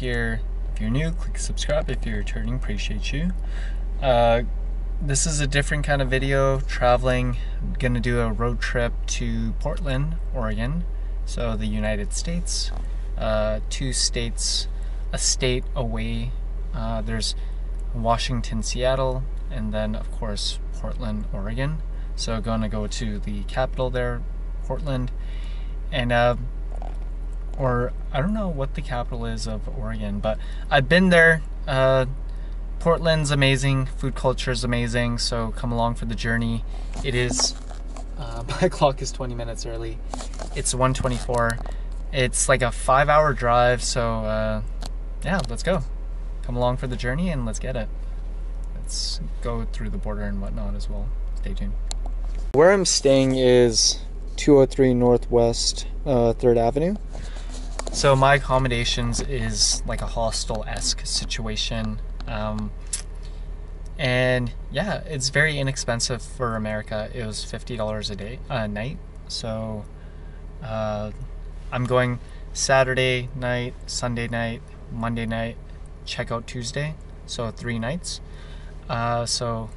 If you're new, click subscribe. If you're returning, appreciate you. This is a different kind of video, traveling. I'm gonna do a road trip to Portland, Oregon, so the United States. 2 states, a state away. There's Washington, Seattle, and then of course Portland, Oregon. So gonna go to the capital there, Portland, and or I don't know what the capital is of Oregon, but I've been there. Portland's amazing, food culture is amazing, so come along for the journey. It is, my clock is 20 minutes early. It's 1:24. It's like a 5-hour drive, so yeah, let's go. Come along for the journey and let's get it. Let's go through the border and whatnot as well. Stay tuned. Where I'm staying is 203 Northwest 3rd Avenue. So my accommodations is like a hostel-esque situation. And yeah, it's very inexpensive for America. It was $50 a night. So I'm going Saturday night, Sunday night, Monday night, check out Tuesday. So 3 nights. So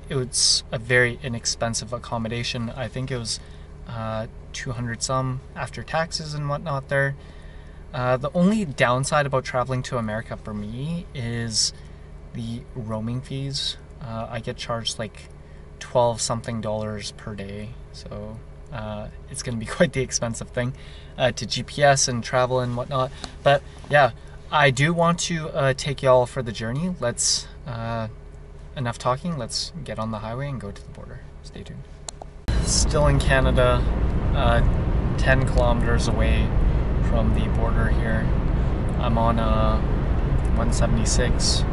it was a very inexpensive accommodation. I think it was 200 some after taxes and whatnot there. The only downside about traveling to America for me is the roaming fees. I get charged like $12 something per day, so it's gonna be quite the expensive thing to GPS and travel and whatnot. But yeah, I do want to take y'all for the journey. Let's enough talking, let's get on the highway and go to the border. Stay tuned. Still in Canada, 10 kilometers away from the border here. I'm on 176.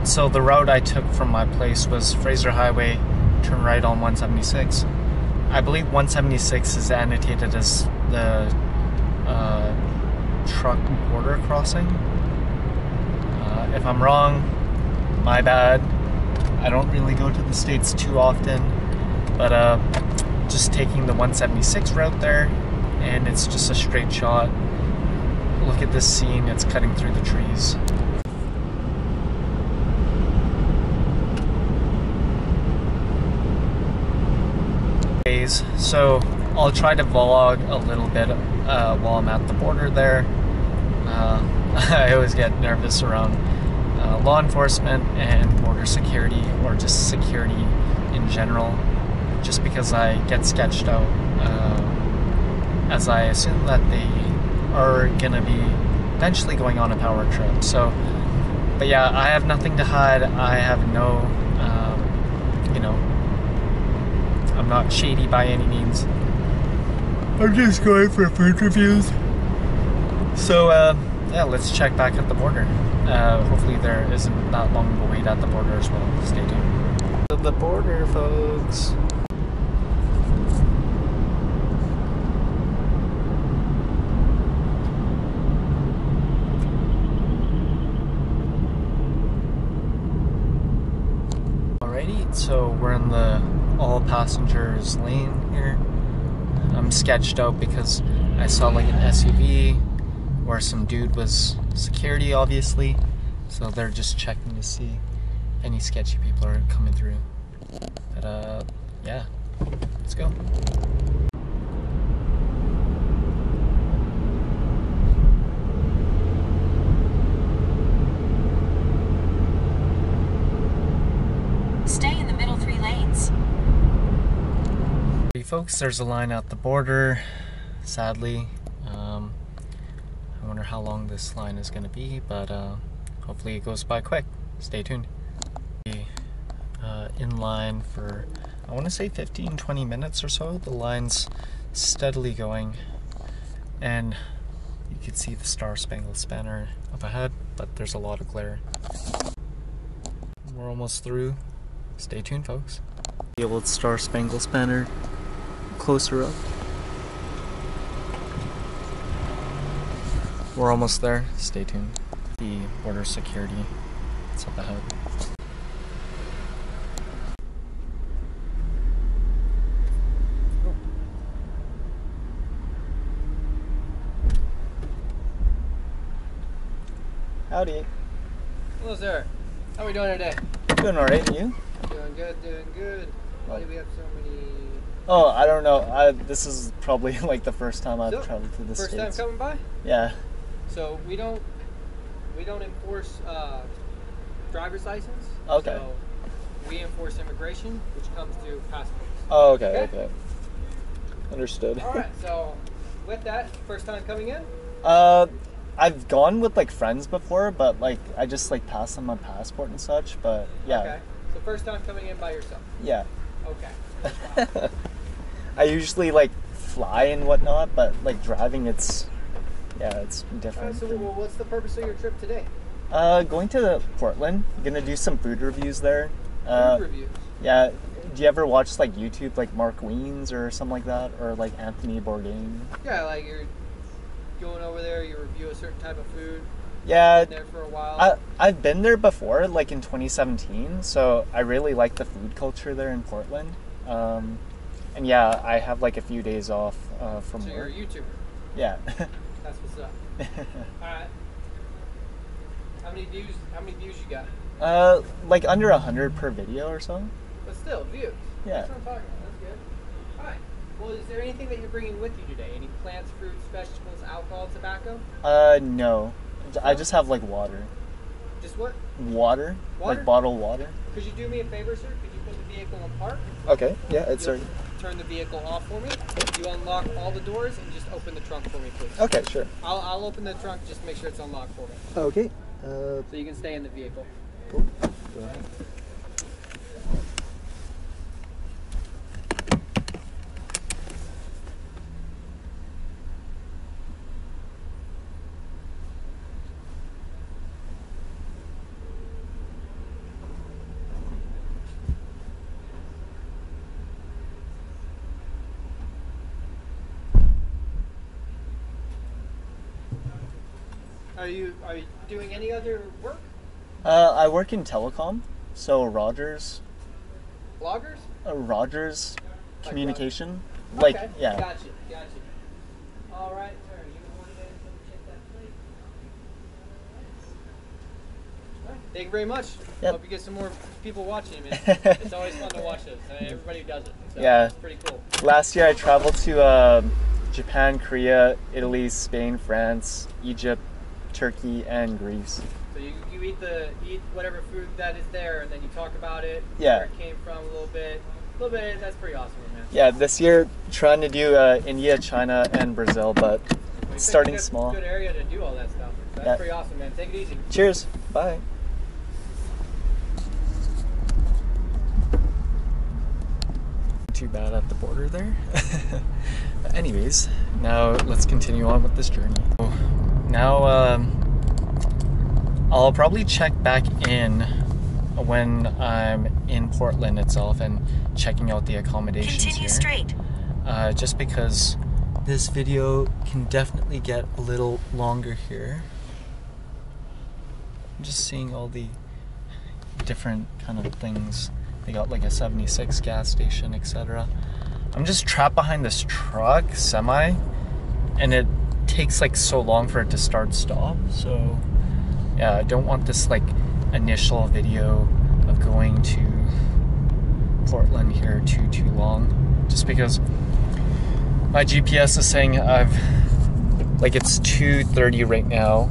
So the route I took from my place was Fraser Highway, turn right on 176. I believe 176 is annotated as the truck border crossing. If I'm wrong, my bad. I don't really go to the States too often, but just taking the 176 route there, and it's just a straight shot. Look at this scene, it's cutting through the trees. So I'll try to vlog a little bit while I'm at the border there. I always get nervous around law enforcement and border security, or just security in general, just because I get sketched out, as I assume that they are gonna be eventually going on a power trip. So, but yeah, I have nothing to hide. I have no, you know, I'm not shady by any means. I'm just going for food reviews. So yeah, let's check back at the border. Hopefully there isn't that long of a wait at the border as well. Stay tuned. To the border, folks. Alrighty, so we're in the all passengers lane here. I'm sketched out because I saw like an SUV where some dude was security, obviously, so they're just checking to see any sketchy people are coming through. But yeah, let's go. Stay in the middle 3 lanes. Folks, there's a line at the border, sadly. I wonder how long this line is going to be, but hopefully it goes by quick. Stay tuned. In line for, I want to say 15-20 minutes or so. The line's steadily going, and you can see the Star Spangled Banner up ahead, but there's a lot of glare. We're almost through. Stay tuned, folks. The old Star Spangled Banner closer up. We're almost there. Stay tuned. The border security, it's up ahead. Howdy. Hello, sir. How are we doing today? Doing alright, and you? Doing good, doing good. Why do we have so many... Oh, I don't know. This is probably like the first time I've traveled to the States. First time coming by? Yeah. So we don't enforce driver's license. Okay. So we enforce immigration, which comes through passports. Oh, okay. Understood. All right. So with that, first time coming in? I've gone with like friends before, but like I just like passed on my passport and such. But yeah. Okay. So first time coming in by yourself? Yeah. Okay. I usually like fly and whatnot, but like driving, it's different. So what's the purpose of your trip today? Going to Portland. Gonna do some food reviews there. Food reviews? Yeah. Do you ever watch like YouTube, like Mark Wiens or something like that, or like Anthony Bourdain? Yeah, like you're going over there, you review a certain type of food. Yeah. Been there for a while. I've been there before, like in 2017. So I really like the food culture there in Portland. And yeah, I have like a few days off from so work. you're a YouTuber. Yeah. That's what's up. All right. How many views you got? Like under 100 per video or so. But still, views. Yeah. That's what I'm talking about. That's good. All right. Well, is there anything that you're bringing with you today? Any plants, fruits, vegetables, alcohol, tobacco? No. I just have like water. Just what? Water? Water? Like bottled water. Could you do me a favor, sir? Could you put the vehicle in park? Okay. Yeah, it's already. Turn the vehicle off for me. You unlock all the doors and just open the trunk for me, please. Okay, sure. I'll open the trunk. Just make sure it's unlocked for me. Okay. So you can stay in the vehicle. Cool. Go ahead. Are you doing any other work? I work in telecom, so Rogers. Bloggers? Rogers communication. Okay. Like, yeah. Gotcha. All right, sir. You wanted to check that plate? All right. Thank you very much. Yep. Hope you get some more people watching, man. It's always fun to watch this. Everybody does it. So Yeah. It's pretty cool. Last year I traveled to Japan, Korea, Italy, Spain, France, Egypt, Turkey, and Greece. So you eat whatever food that is there, and then you talk about it, Yeah. where it came from a little bit. That's pretty awesome, man. Yeah, this year trying to do India, China, and Brazil, but Well, starting you picked a small. Good area to do all that stuff. So that's pretty awesome, man. Take it easy. Cheers. Bye. Too bad at the border there. But anyways, now let's continue on with this journey. Now I'll probably check back in when I'm in Portland itself and checking out the accommodations Continue here. straight. Just because this video can definitely get a little longer here. I'm just seeing all the different kind of things. They got like a 76 gas station, etc. I'm just trapped behind this truck, semi, and it takes like so long for it to stop. So yeah, I don't want this like initial video of going to Portland here too long, just because my GPS is saying it's 2:30 right now.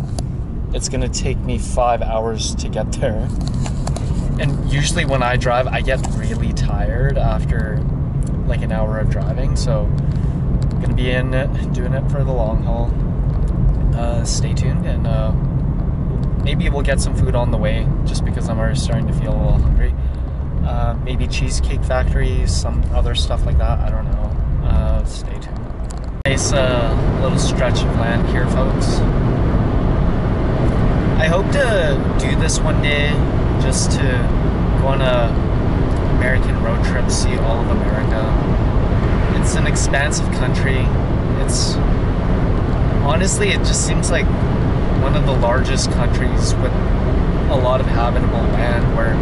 It's gonna take me 5 hours to get there. And usually when I drive, I get really tired after like an hour of driving. So I'm gonna be in it, doing it for the long haul. Stay tuned, and maybe we'll get some food on the way, just because I'm already starting to feel a little hungry. Maybe Cheesecake Factory, some other stuff like that. I don't know. Stay tuned. Nice little stretch of land here, folks. I hope to do this one day, just to go on a American road trip, see all of America. It's an expansive country. It's honestly, it just seems like one of the largest countries with a lot of habitable land, where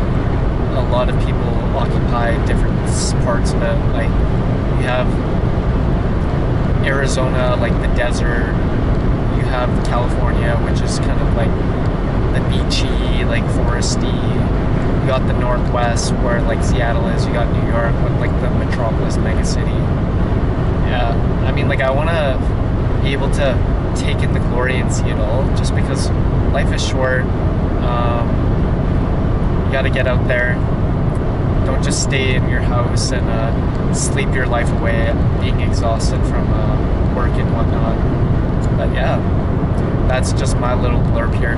a lot of people occupy different parts of it. Like you have Arizona, like the desert. You have California, which is kind of like the beachy, like foresty. You got the Northwest where like Seattle is. You got New York with like the metropolis mega city. Yeah, I mean, like I want to be able to take in the glory and see it all, just because life is short. You got to get out there. Don't just stay in your house and sleep your life away, being exhausted from work and whatnot. But yeah, that's just my little blurb here.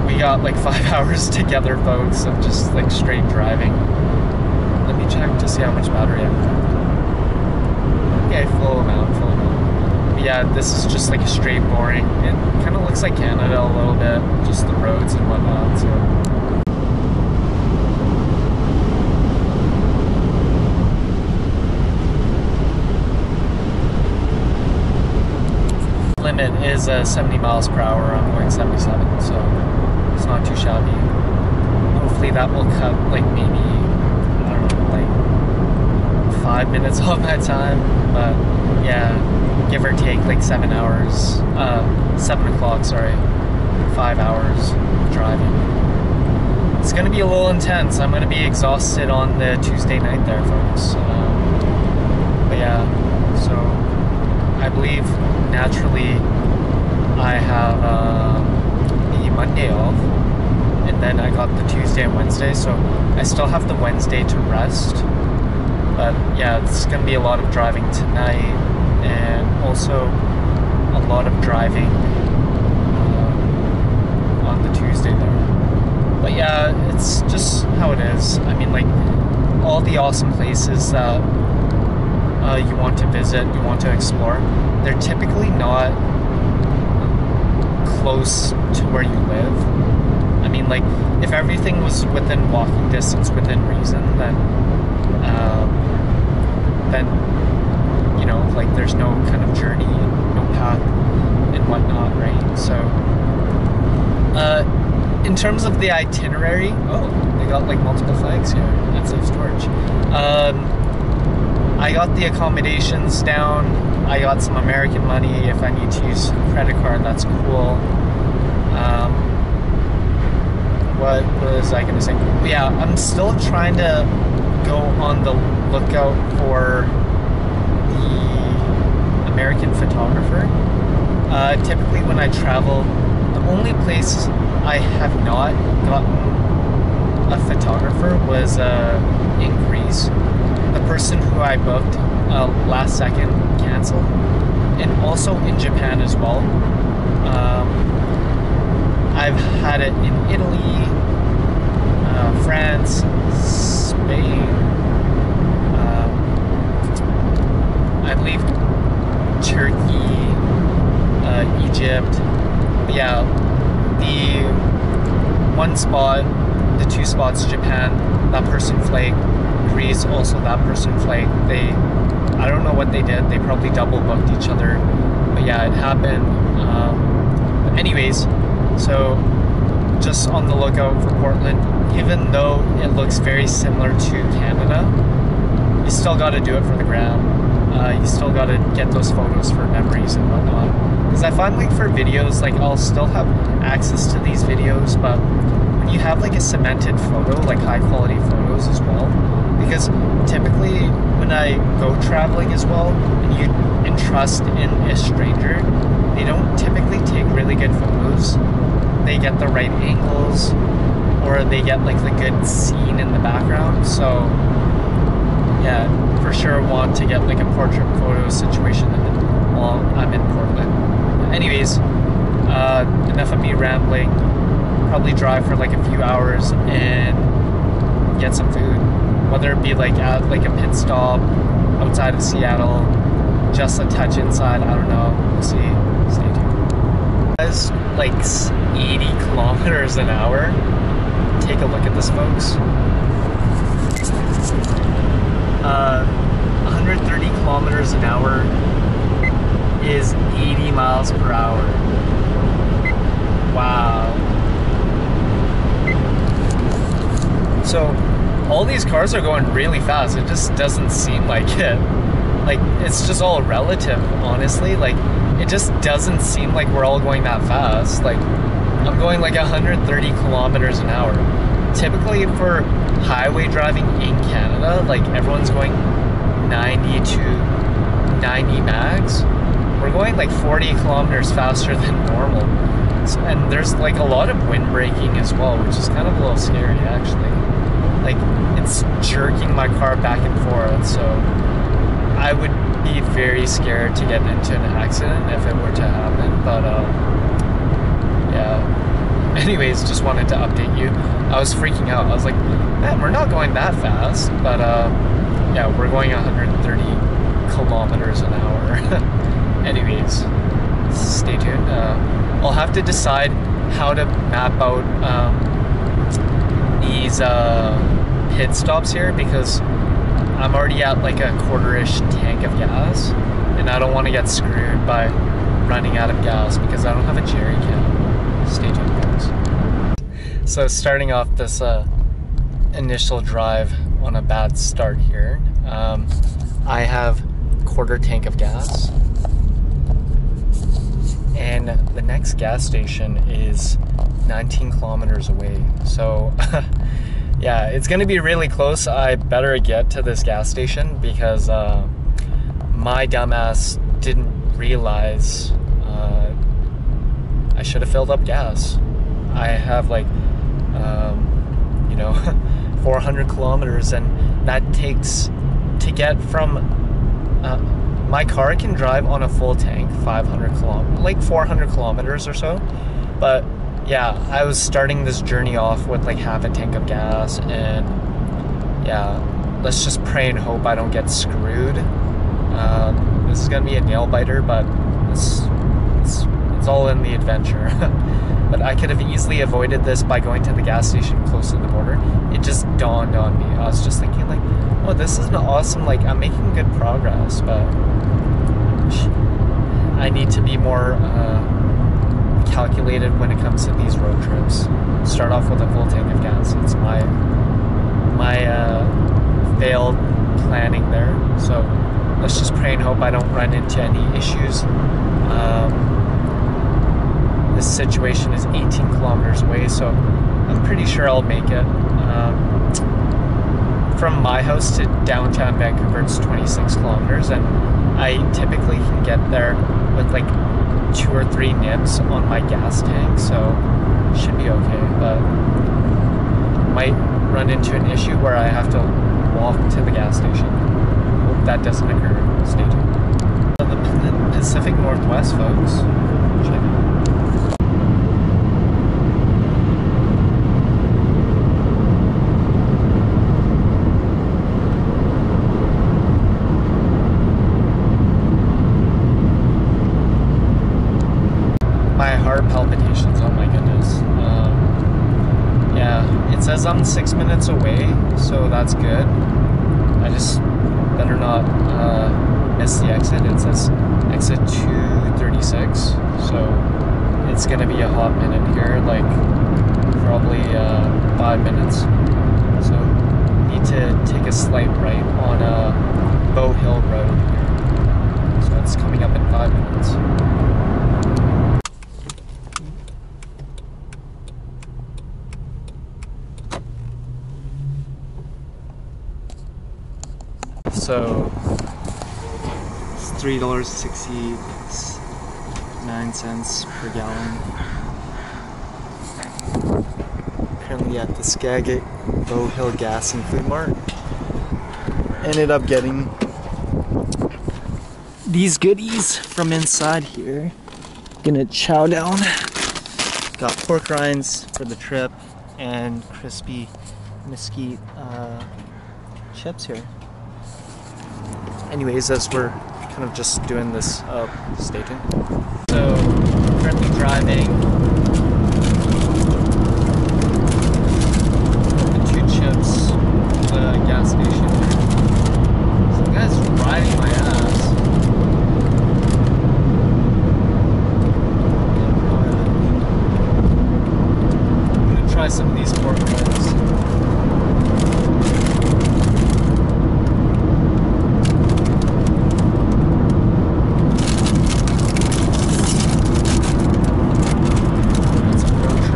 We got like 5 hours together, folks, of just like straight driving. Let me check to see how much battery I have. Okay, full amount. But yeah, this is just like a straight boring. It kind of looks like Canada a little bit, just the roads and whatnot. So. Limit is 70 miles per hour. I'm going 77, so it's not too shabby. Hopefully that will cut like maybe, I don't know, like 5 minutes off my time. But yeah, give or take like 7 hours, 7 o'clock, sorry, 5 hours driving. It's gonna be a little intense. I'm gonna be exhausted on the Tuesday night there, folks. But yeah, so I believe naturally I have the Monday off, and then I got the Tuesday and Wednesday, so I still have the Wednesday to rest. But yeah, it's gonna be a lot of driving tonight, and also a lot of driving on the Tuesday there. But yeah, it's just how it is. I mean, like all the awesome places that you want to visit, you want to explore, they're typically not close to where you live. I mean, like if everything was within walking distance, within reason, then you know, like there's no kind of journey, no path and whatnot, right? So in terms of the itinerary, oh, they got like multiple flags here at Safe Storage. I got the accommodations down. I got some American money. If I need to use credit card, that's cool. What was I gonna say? But yeah, I'm still trying to go on the lookout for the American photographer. Typically when I travel, the only place I have not gotten a photographer was in Greece. The person who I booked last second canceled, and also in Japan as well. I've had it in Italy, France, Spain, I believe Turkey, Egypt. But yeah, the one spot, the 2 spots, Japan, that person flaked. Greece, also that person flaked. I don't know what they did. They probably double booked each other. But yeah, it happened. But anyways, so just on the lookout for Portland. Even though it looks very similar to Canada, you still got to do it for the gram. You still got to get those photos for memories and whatnot. Because I find like for videos, like I'll still have access to these videos, but when you have like a cemented photo, like high quality photos as well, because typically when I go traveling as well, and you entrust in a stranger, they don't typically take really good photos. They get the right angles, or they get like the good scene in the background. So yeah, for sure want to get like a portrait photo situation while I'm in Portland. Anyways, enough of me rambling. Probably drive for like a few hours and get some food, whether it be like at like a pit stop outside of Seattle, just a touch inside, I don't know, we'll see. Stay tuned. It's like 80 kilometers an hour. Take a look at this, folks. 130 kilometers an hour is 80 miles per hour. Wow. So all these cars are going really fast. It just doesn't seem like it. Like, it's just all relative, honestly. Like, it just doesn't seem like we're all going that fast. Like, I'm going like 130 kilometers an hour. Typically for highway driving in Canada, like everyone's going 90 to 90 max. We're going like 40 kilometers faster than normal. So, and there's like a lot of wind braking as well, which is kind of a little scary actually. Like it's jerking my car back and forth, so I would be very scared to get into an accident if it were to happen. But yeah. Anyways, just wanted to update you. I was freaking out. I was like, man, we're not going that fast. But yeah, we're going 130 kilometers an hour. Anyways, stay tuned. I'll have to decide how to map out these pit stops here, because I'm already at like a quarter-ish tank of gas, and I don't want to get screwed by running out of gas because I don't have a jerry can. Stay tuned, guys. So starting off this initial drive on a bad start here, I have quarter tank of gas, and the next gas station is 19 kilometers away. So yeah, it's gonna be really close. I better get to this gas station because my dumbass didn't realize I should have filled up gas. I have like you know 400 kilometers, and that takes to get from my car can drive on a full tank 500 kilometers, like 400 kilometers or so. But yeah, I was starting this journey off with like half a tank of gas, and yeah, let's just pray and hope I don't get screwed. This is gonna be a nail biter, but it's all in the adventure. But I could have easily avoided this by going to the gas station close to the border. It just dawned on me. I was just thinking like, oh, this is an awesome, like I'm making good progress, but I need to be more calculated when it comes to these road trips. Start off with a full tank of gas. It's my failed planning there. So let's just pray and hope I don't run into any issues. This situation is 18 kilometers away, so I'm pretty sure I'll make it. From my house to downtown Vancouver, it's 26 kilometers, and I typically can get there with like 2 or 3 nips on my gas tank, so should be okay. But might run into an issue where I have to walk to the gas station. Hope that doesn't occur. Stay tuned. The Pacific Northwest, folks. Check it out. Palpitations, oh my goodness. Yeah, it says I'm 6 minutes away, so that's good. I just better not miss the exit. It says exit 236, so it's gonna be a hot minute here, like probably 5 minutes. So need to take a slight right on Bow Hill Road here. So it's coming up in 5 minutes. So it's $3.69 per gallon. Currently at the Skagit Bow Hill Gas and Food Mart. Ended up getting these goodies from inside here. Gonna chow down. Got pork rinds for the trip and crispy mesquite chips here. Anyways, as we're kind of just doing this, stay tuned. So, currently driving the 2 chips to the gas station. Some guy's riding my ass. I'm gonna try some of these pork rinds. Road trip.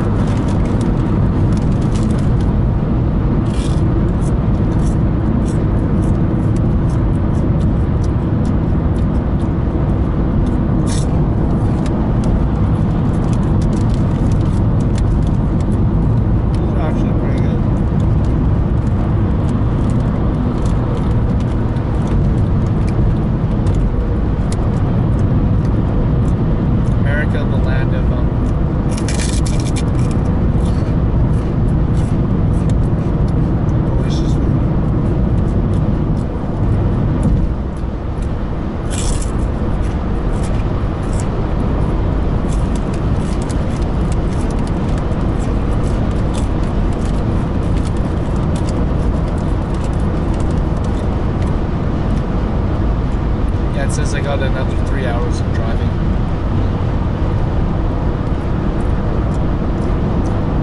got another 3 hours of driving.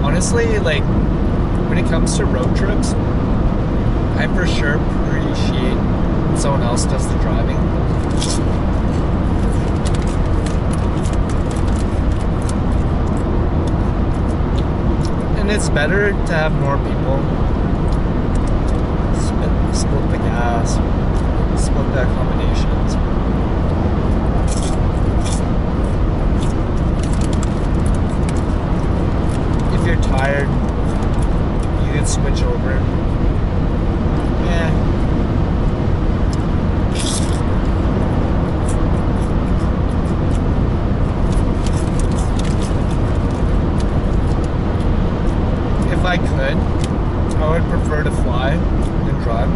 Honestly, like, when it comes to road trips, I for sure appreciate when someone else does the driving. And it's better to have more people split the gas, split the accommodations. If you're tired, you can switch over. Yeah. If I could, I would prefer to fly than drive.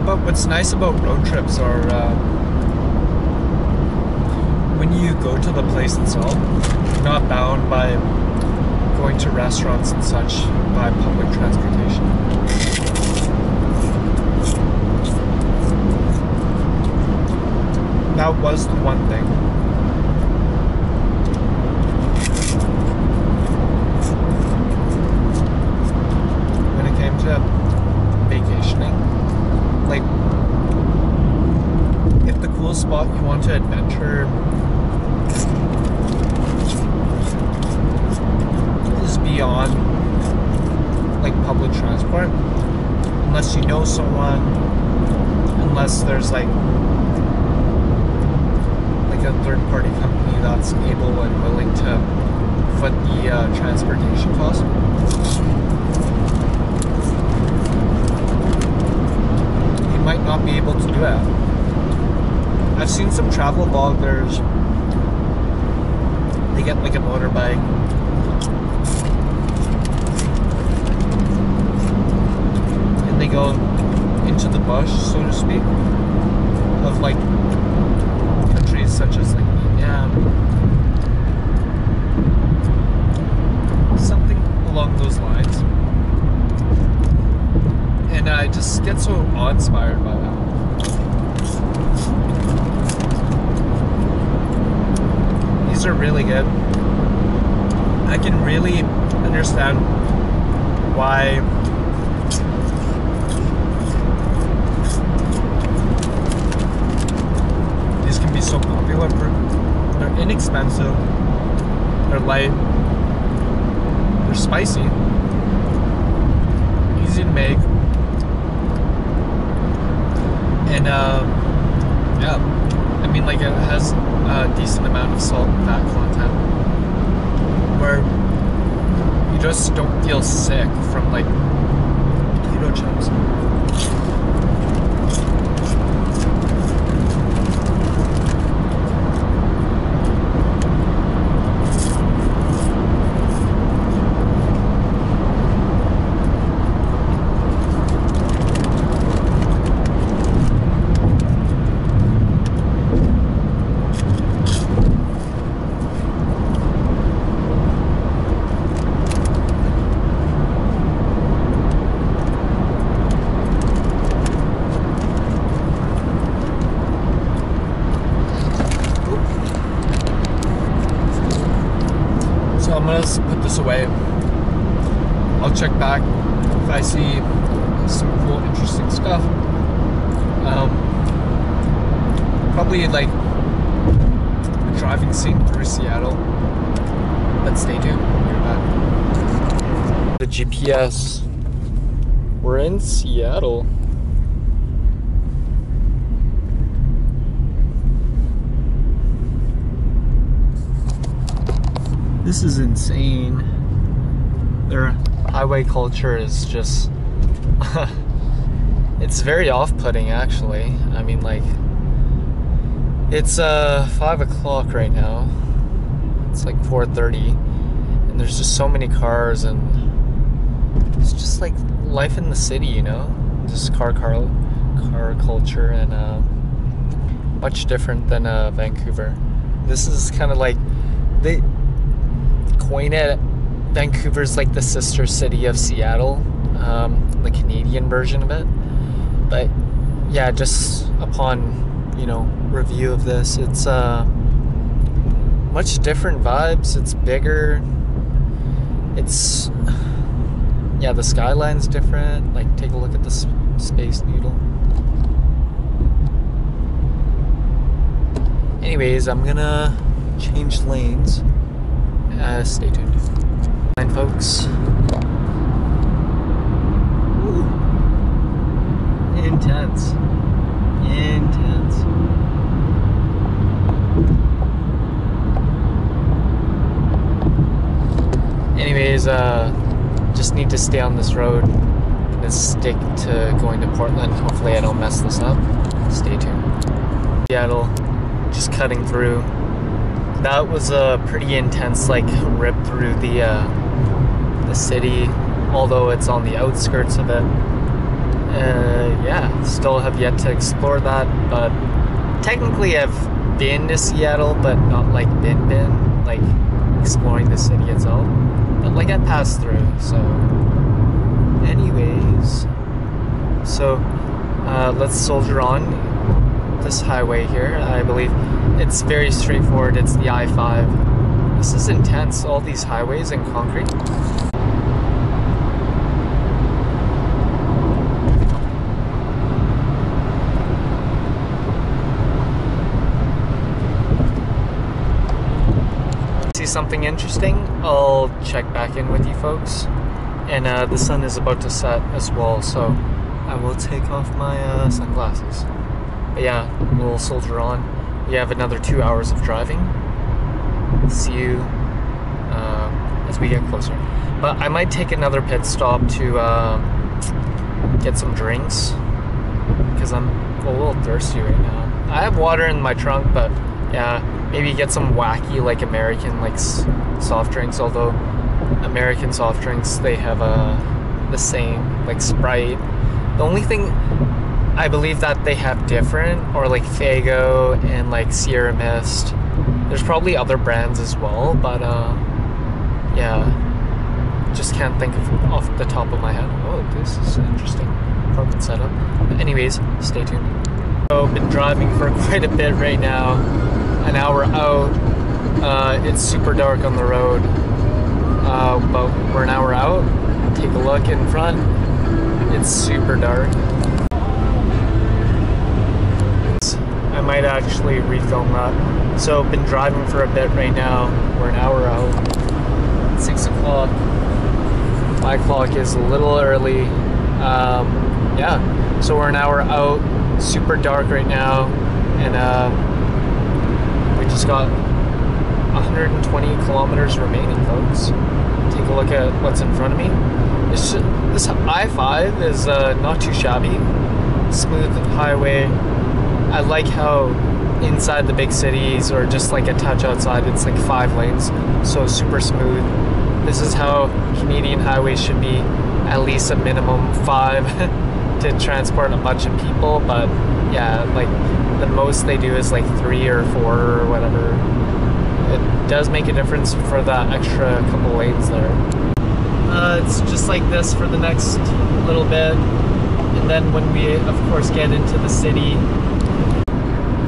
But what's nice about road trips are when you go to the place itself, you're not bound by going to restaurants and such by public transportation. That was the one thing. When it came to vacationing, like, if the cool spot you want to adventure is beyond, like, public transport, unless you know someone, unless there's like a third-party company that's able and willing to foot the transportation cost. You might not be able to do that. I've seen some travel bloggers, they get like a motorbike, and they go into the bush, so to speak, of like countries such as like Vietnam, something along those lines. And I just get so awe-inspired by that. These are really good. I can really understand why these can be so popular. They're inexpensive, they're light, they're spicy, easy to make, and yeah, I mean, like, it has a decent amount of salt and fat content where you just don't feel sick from like potato chips. I'm gonna put this away. I'll check back if I see some cool, interesting stuff. Probably like a driving scene through Seattle. But stay tuned. We'll be back. The GPS. We're in Seattle. This is insane. Their highway culture is just it's very off-putting, actually. I mean, like, it's 5 o'clock right now. It's like 4:30, and there's just so many cars, and it's just like life in the city, you know? Just car culture, and much different than Vancouver. This is kind of like coin it, Vancouver's like the sister city of Seattle, the Canadian version of it. But yeah, just upon, you know, review of this, it's much different vibes. It's bigger. It's, yeah, the skyline's different. Like, take a look at the Space Needle. Anyways, I'm gonna change lanes. Stay tuned. Fine, folks. Woo. Intense. Intense. Anyways, just need to stay on this road. Gonna stick to going to Portland. Hopefully I don't mess this up. Stay tuned. Seattle, just cutting through. That was a pretty intense, like, rip through the city, although it's on the outskirts of it. Yeah, still have yet to explore that, but technically I've been to Seattle, but not like been, like exploring the city itself. But like I passed through, so anyways. So let's soldier on this highway here. I believe it's very straightforward. It's the I-5. This is intense, all these highways and concrete. See something interesting, I'll check back in with you folks. And the sun is about to set as well, so I will take off my sunglasses. But yeah, we'll soldier on. We have another 2 hours of driving. See you as we get closer. But I might take another pit stop to get some drinks, because I'm a little thirsty right now. I have water in my trunk, but yeah, maybe get some wacky, like, American, like, soft drinks. Although American soft drinks, they have the same, like Sprite. The only thing I believe that they have different, or like Faygo and like Sierra Mist. There's probably other brands as well, but yeah, just can't think of off the top of my head. Oh, this is interesting. Apartment setup. But anyways, stay tuned. So I've been driving for quite a bit right now. An hour out. It's super dark on the road. But we're an hour out. Take a look in front. It's super dark. I might actually refilm that. So been driving for a bit right now. We're an hour out. 6 o'clock. My clock is a little early. Yeah, so we're an hour out. Super dark right now, and we just got 120 kilometers remaining, folks. Take a look at what's in front of me. This I-5 is not too shabby. Smooth highway. I like how inside the big cities, or just like a touch outside, it's like 5 lanes, so super smooth. This is how Canadian highways should be, at least a minimum 5 to transport a bunch of people. But yeah, like the most they do is like 3 or 4 or whatever. It does make a difference for that extra couple lanes there. It's just like this for the next little bit, and then when we of course get into the city,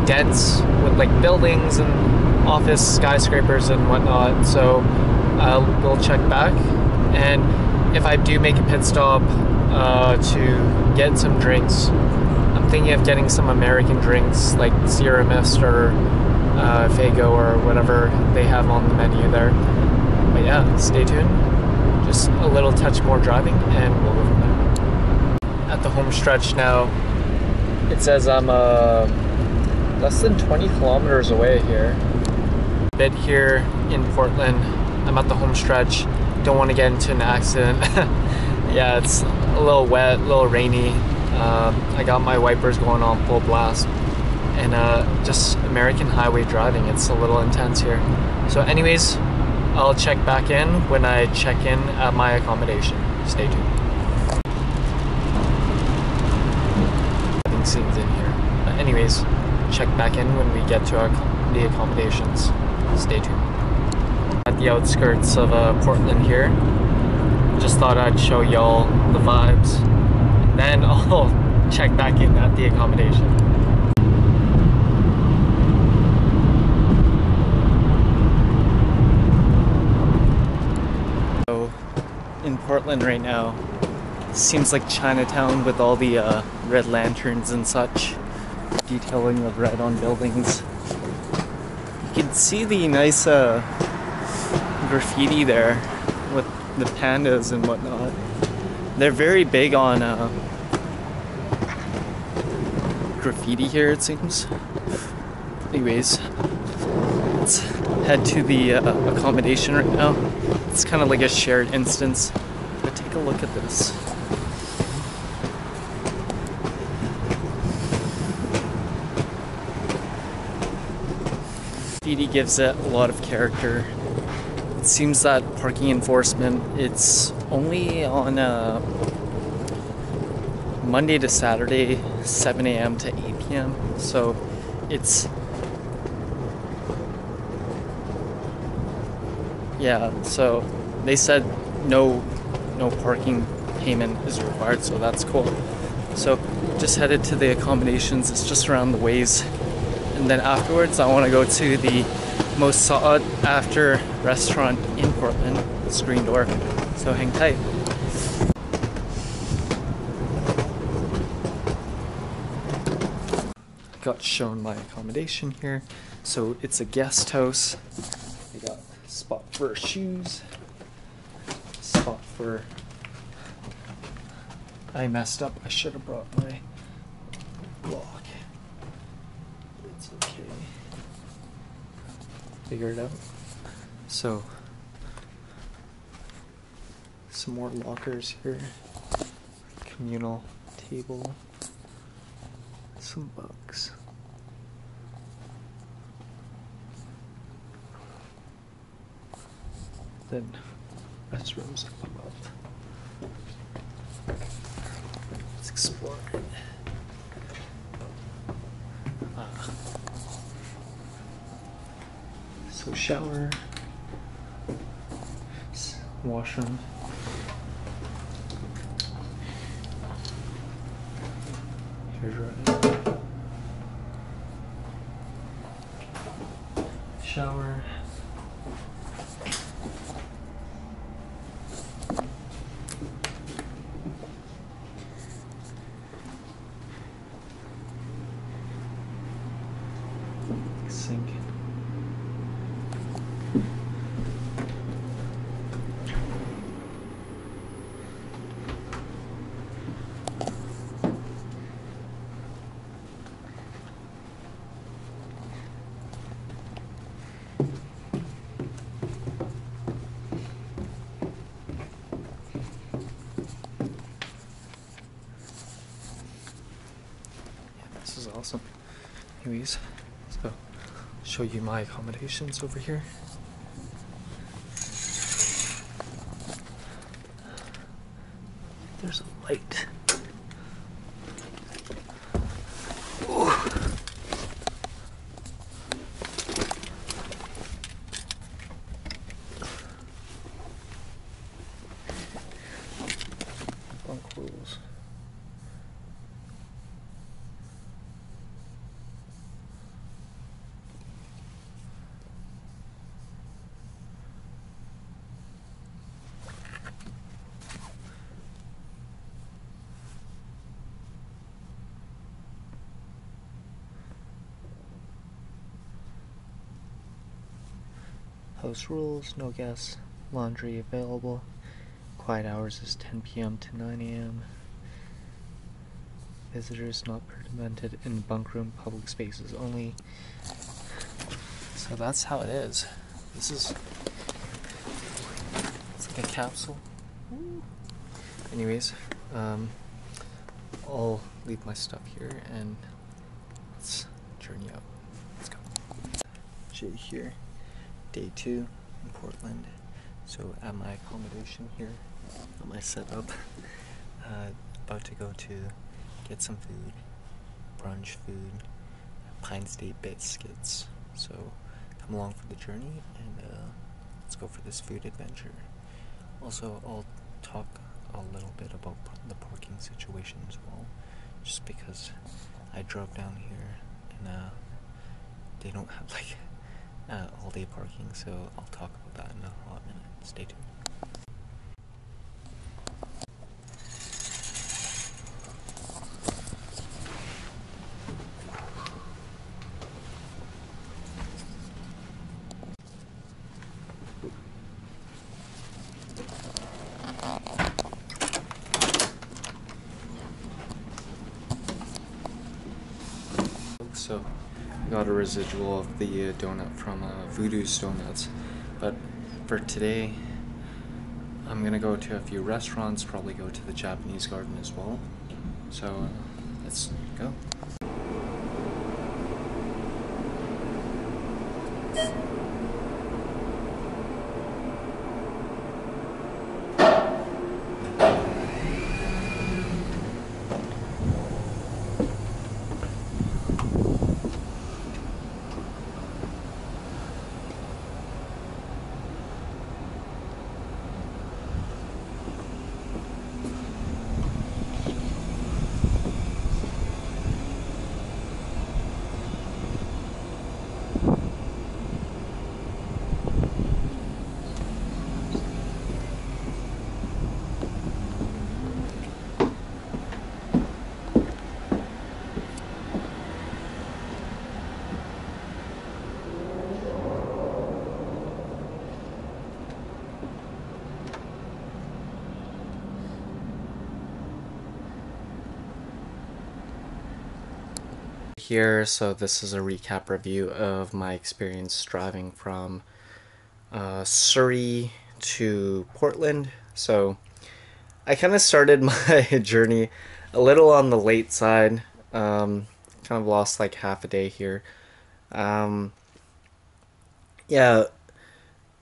dense with like buildings and office skyscrapers and whatnot. So we'll check back, and if I do make a pit stop to get some drinks, I'm thinking of getting some American drinks like Sierra Mist or Faygo or whatever they have on the menu there. But yeah, stay tuned. Just a little touch more driving and we'll go from there. At the home stretch now, it says I'm less than 20 kilometers away here. A bit here in Portland. I'm at the home stretch. Don't want to get into an accident. Yeah, it's a little wet, a little rainy. I got my wipers going on full blast. And just American highway driving, it's a little intense here. So anyways, I'll check back in when I check in at my accommodation. Stay tuned. Having scenes in here. But anyways, check back in when we get to the accommodations. Stay tuned. at the outskirts of Portland here. Just thought I'd show y'all the vibes, and then I'll check back in at the accommodation. So in Portland right now, seems like Chinatown with all the red lanterns and such, detailing of red on buildings. You can see the nice graffiti there with the pandas and whatnot. They're very big on graffiti here, it seems. Anyways, let's head to the accommodation right now. It's kind of like a shared instance, but take a look at this. Graffiti gives it a lot of character. It seems that parking enforcement, it's only on Monday to Saturday, 7 a.m. to 8 p.m. So it's, yeah, so they said no parking payment is required, so that's cool. So just headed to the accommodations. It's just around the ways. And then afterwards, I want to go to the most sought after restaurant in Portland, Screen Door. So hang tight. Got shown my accommodation here. So it's a guest house. They got a spot for shoes, spot for... I messed up. I should have brought my lock. It's okay. Figure it out. So, some more lockers here. Communal table. Some books. Then restrooms up above. Let's explore it. So shower, washroom, hair dryer, shower, sink. This is awesome. Anyways, so show you my accommodations over here. There's a light. Ooh. Bunk rules. House rules, no gas, laundry available. Quiet hours is 10 p.m. to 9 a.m. Visitors not permitted in bunk room, public spaces only. So that's how it is. This is, it's like a capsule. Anyways, I'll leave my stuff here and let's journey out. Let's go. Jay here. Day 2 in Portland. So at my accommodation here, at my setup, about to go to get some food, brunch food, Pine State biscuits. So come along for the journey and let's go for this food adventure. Also, I'll talk a little bit about the parking situation as well, just because I drove down here and they don't have like all-day parking, so I'll talk about that in a hot minute. Stay tuned. So I got a residual of the donut from Voodoo's Donuts, but for today I'm gonna go to a few restaurants, probably go to the Japanese garden as well. So let's go. Here, so this is a recap review of my experience driving from Surrey to Portland. So I kind of started my journey a little on the late side, kind of lost like half a day here. Yeah,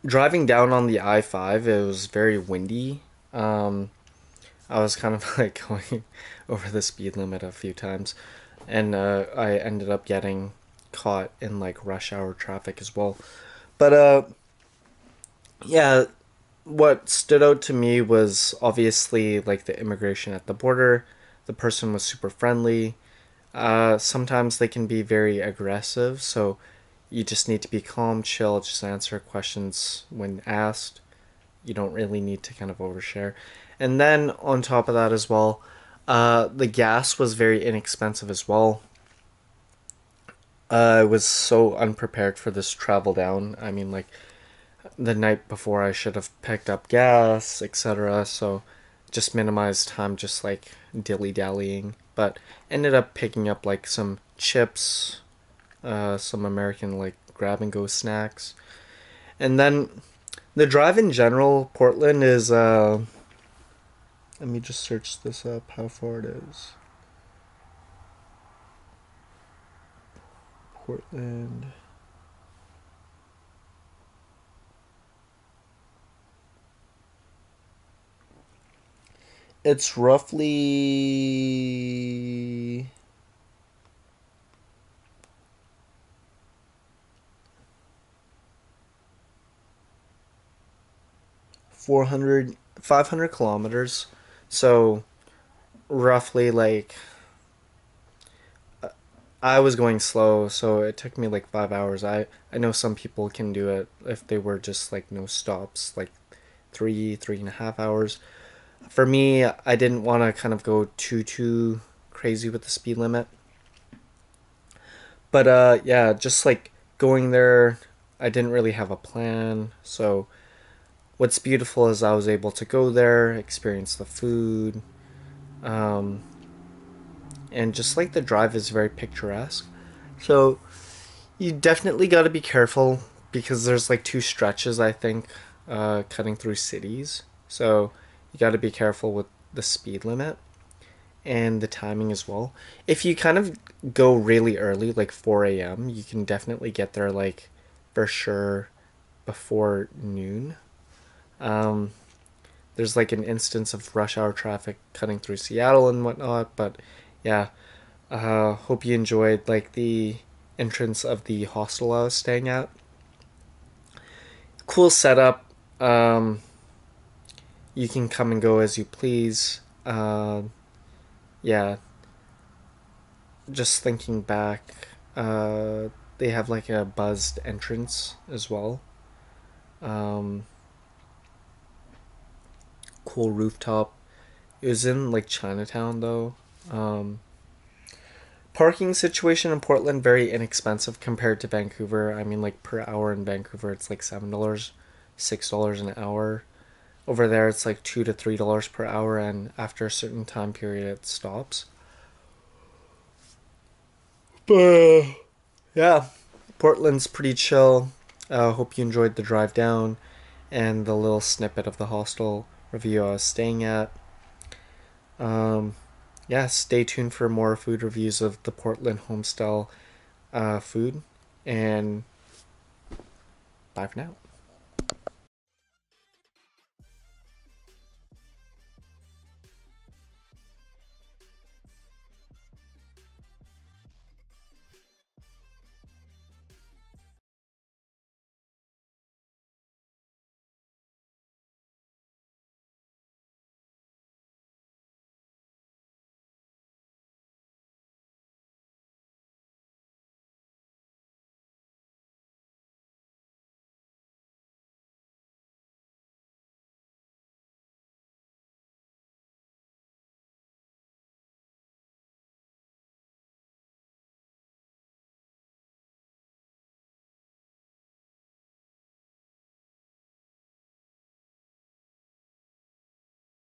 driving down on the I-5, it was very windy. I was kind of like going over the speed limit a few times, and I ended up getting caught in like rush hour traffic as well. But yeah, what stood out to me was obviously like the immigration at the border. The person was super friendly. Sometimes they can be very aggressive, so you just need to be calm, chill, just answer questions when asked. You don't really need to kind of overshare. And then on top of that as well, the gas was very inexpensive as well. I was so unprepared for this travel down. I mean, like, the night before I should have picked up gas, etc. So just minimized time just like dilly-dallying. But ended up picking up like some chips, some American like grab-and-go snacks. And then the drive in general, Portland is, let me just search this up, how far it is. Portland. It's roughly 500 kilometers. So roughly like I was going slow, so it took me like 5 hours. I know some people can do it if they were just like no stops, like 3.5 hours. For me, I didn't want to kind of go too crazy with the speed limit. But yeah, just like going there, I didn't really have a plan. So what's beautiful is I was able to go there, experience the food, and just like the drive is very picturesque. So you definitely got to be careful because there's like two stretches, I think, cutting through cities. So you got to be careful with the speed limit and the timing as well. If you kind of go really early, like 4 a.m., you can definitely get there like for sure before noon. There's like an instance of rush hour traffic cutting through Seattle and whatnot, but yeah, hope you enjoyed like the entrance of the hostel I was staying at. Cool setup. You can come and go as you please. Yeah, just thinking back, they have like a buzzed entrance as well. Um, cool rooftop. It was in like Chinatown though. Um, Parking situation in Portland very inexpensive compared to Vancouver. I mean, like per hour in Vancouver, it's like $7, $6 an hour. Over there, it's like $2 to $3 per hour, and after a certain time period, it stops. But yeah, Portland's pretty chill. Hope you enjoyed the drive down and the little snippet of the hostel review I was staying at. Um, yeah, stay tuned for more food reviews of the Portland homestyle food. And bye for now.